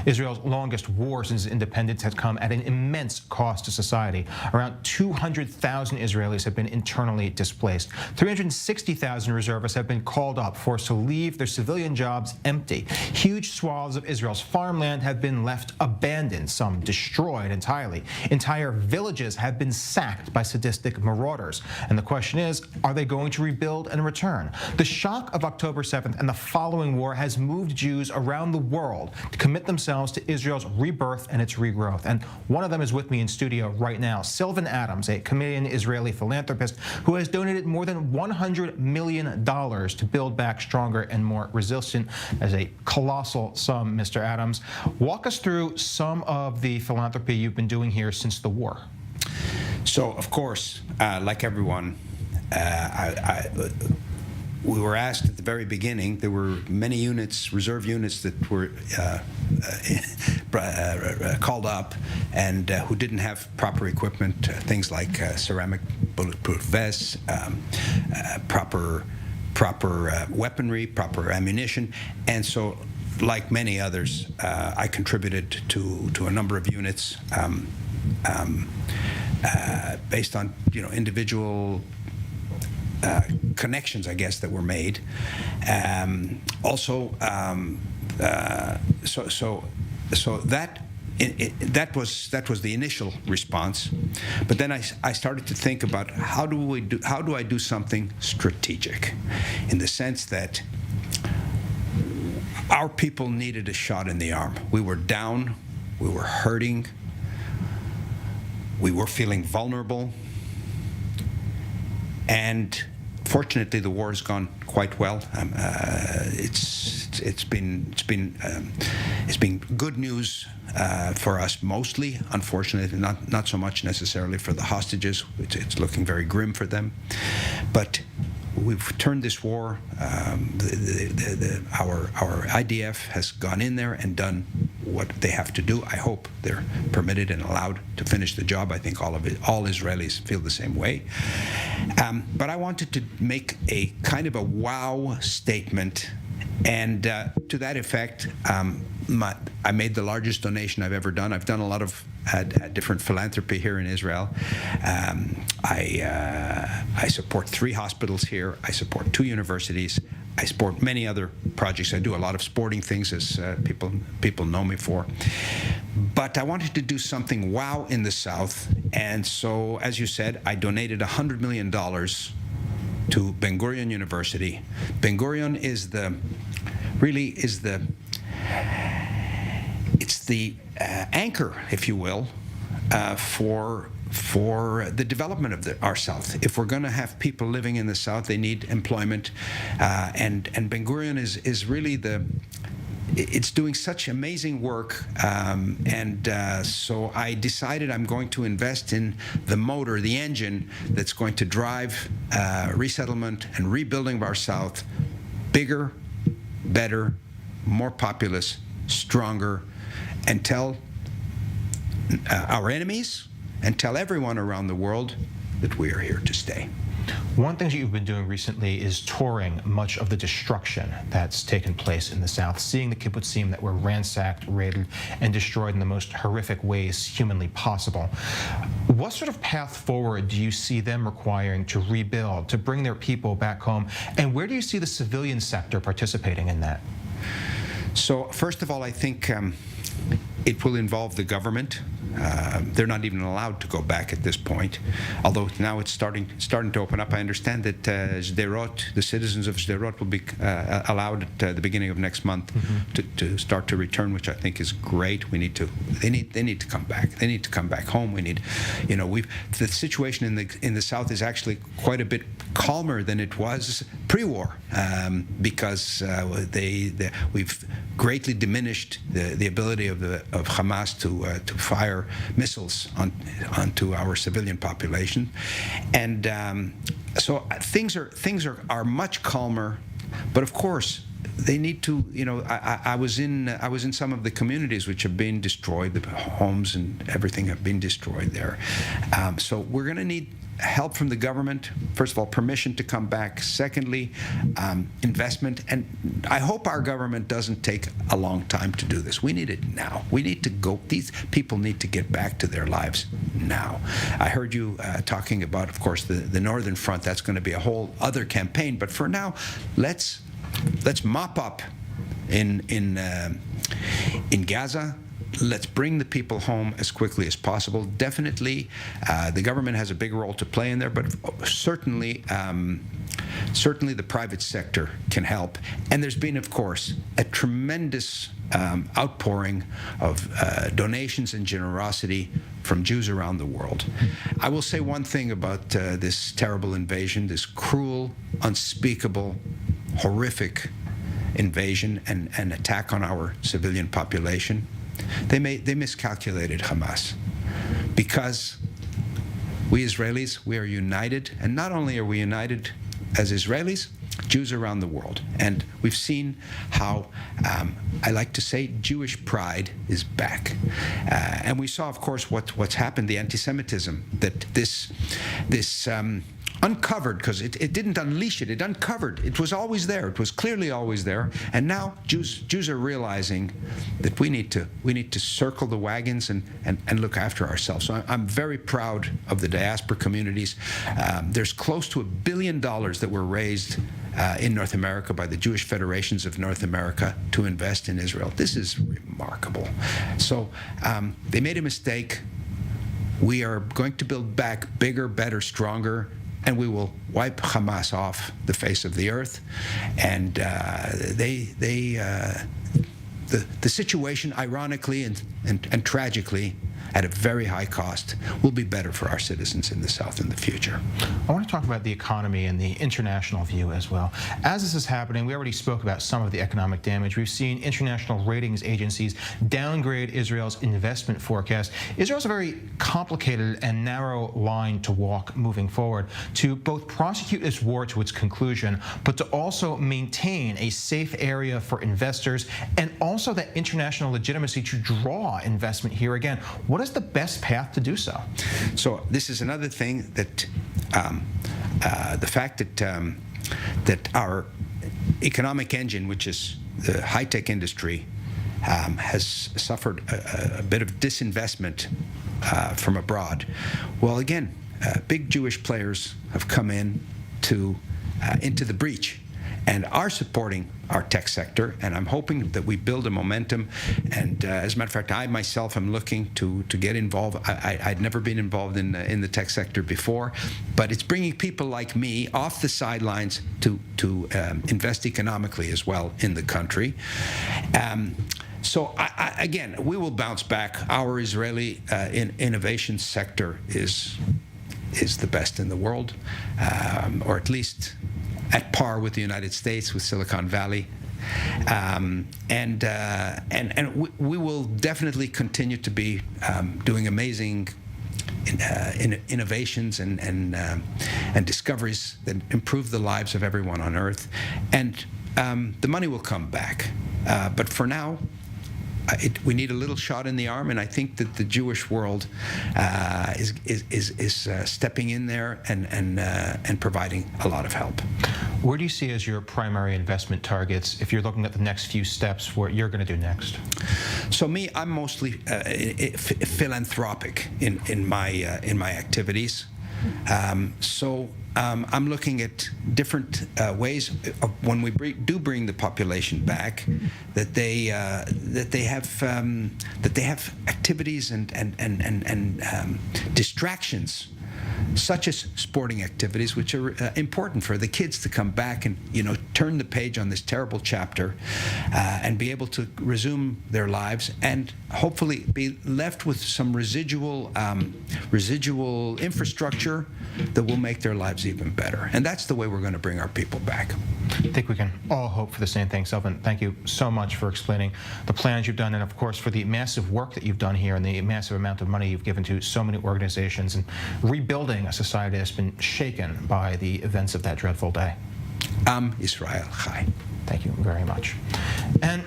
Israel's longest war since independence has come at an immense cost to society. Around 200,000 Israelis have been internally displaced. 360,000 reservists have been called up, forced to leave their civilian jobs empty. Huge swaths of Israel's farmland have been left abandoned, some destroyed entirely. Entire villages have been sacked by sadistic marauders. And the question is, are they going to rebuild and return? The shock of October 7th and the following war has moved Jews around the world to commit themselves to Israel's rebirth and its regrowth. And one of them is with me in studio right now, Sylvan Adams, a Canadian-Israeli philanthropist who has donated more than $100 million to build back stronger and more resilient. As a colossal sum, Mr. Adams. Walk us through some of the philanthropy you've been doing here since the war. So, of course, like everyone, we were asked at the very beginning. There were many units, reserve units, that were called up and who didn't have proper equipment, things like ceramic bulletproof vests, proper weaponry, proper ammunition. And so, like many others, I contributed to a number of units based on individual connections, I guess, that were made. So that was the initial response. But then I started to think about how do I do something strategic, in the sense that our people needed a shot in the arm. We were down, we were hurting, we were feeling vulnerable, and fortunately the war has gone quite well. It's been good news for us mostly. Unfortunately, not so much necessarily for the hostages. It's looking very grim for them, but we've turned this war. Our IDF has gone in there and done what they have to do. I hope they're permitted and allowed to finish the job. I think all Israelis feel the same way. But I wanted to make a kind of a wow statement, and to that effect, I made the largest donation I've ever done. I've done a lot of different philanthropy here in Israel. I support 3 hospitals here. I support 2 universities. I support many other projects. I do a lot of sporting things, as people know me for. But I wanted to do something wow in the South, and so, as you said, I donated $100 million to Ben Gurion University. Ben Gurion is the anchor, if you will, for the development of our South. If we're going to have people living in the South, they need employment, and Ben Gurion is really it's doing such amazing work, so I decided I'm going to invest in the motor, the engine that's going to drive resettlement and rebuilding of our South, bigger, better, more populous, stronger, and tell our enemies and tell everyone around the world that we are here to stay. One thing that you've been doing recently is touring much of the destruction that's taken place in the South, seeing the kibbutzim that were ransacked, raided, and destroyed in the most horrific ways humanly possible. What sort of path forward do you see them requiring to rebuild, to bring their people back home, and where do you see the civilian sector participating in that? So, first of all, I think it will involve the government. They're not even allowed to go back at this point, although now it's starting to open up. I understand that Sderot, the citizens of Sderot, will be allowed at the beginning of next month to start to return, which I think is great. They need to come back. They need to come back home. We need, the situation in the South is actually quite a bit calmer than it was pre-war, because we've greatly diminished the ability of Hamas to fire missiles onto our civilian population, and so things are much calmer. But of course, they need to. I was in some of the communities which have been destroyed. The homes and everything have been destroyed there. So we're going to need help from the government. First of all, permission to come back. Secondly, investment. And I hope our government doesn't take a long time to do this. We need it now. We need to go. These people need to get back to their lives now. I heard you talking about, of course, the Northern Front. That's going to be a whole other campaign. But for now, let's mop up in Gaza. Let's bring the people home as quickly as possible. Definitely, the government has a big role to play in there, but certainly the private sector can help. And there's been, of course, a tremendous outpouring of donations and generosity from Jews around the world. I will say one thing about this terrible invasion, this cruel, unspeakable, horrific invasion and attack on our civilian population. They miscalculated Hamas, because we Israelis, we are united, and not only are we united as Israelis, Jews around the world. And we've seen how, I like to say, Jewish pride is back. And we saw, of course, what's happened, the anti-Semitism, that this uncovered, because it didn't unleash it, it uncovered. It was always there. It was clearly always there. And now Jews are realizing that we need to circle the wagons and look after ourselves. So I'm very proud of the diaspora communities. There's close to $1 billion that were raised in North America by the Jewish Federations of North America to invest in Israel. This is remarkable. So they made a mistake. We are going to build back bigger, better, stronger, and we will wipe Hamas off the face of the earth. And the situation, ironically and tragically, at a very high cost, will be better for our citizens in the South in the future. I want to talk about the economy and the international view as well. As this is happening, we already spoke about some of the economic damage. We've seen international ratings agencies downgrade Israel's investment forecast. Israel's a very complicated and narrow line to walk moving forward, to both prosecute this war to its conclusion, but to also maintain a safe area for investors and also that international legitimacy to draw investment here again. What is the best path to do so? So this is another thing that the fact that our economic engine, which is the high-tech industry, has suffered a bit of disinvestment from abroad. Well, again, big Jewish players have come into the breach and are supporting our tech sector, and I'm hoping that we build a momentum. And as a matter of fact, I myself am looking to get involved. I'd never been involved in the tech sector before, but it's bringing people like me off the sidelines to invest economically as well in the country. So again, we will bounce back. Our Israeli innovation sector is the best in the world, or at least at par with the United States, with Silicon Valley. And we will definitely continue to be doing amazing innovations and discoveries that improve the lives of everyone on Earth. And the money will come back. But for now, we need a little shot in the arm, and I think that the Jewish world is stepping in there and providing a lot of help. Where do you see as your primary investment targets if you're looking at the next few steps for what you're going to do next? So I'm mostly philanthropic in my activities. I'm looking at different ways of when we do bring the population back, that they have activities and distractions, such as sporting activities, which are important for the kids to come back and turn the page on this terrible chapter and be able to resume their lives and hopefully be left with some residual infrastructure that will make their lives even better. And that's the way we're going to bring our people back. I think we can all hope for the same thing. Sylvan, thank you so much for explaining the plans you've done and, of course, for the massive work that you've done here and the massive amount of money you've given to so many organizations and rebuilding a society that's been shaken by the events of that dreadful day. Israel Chai. Thank you very much. And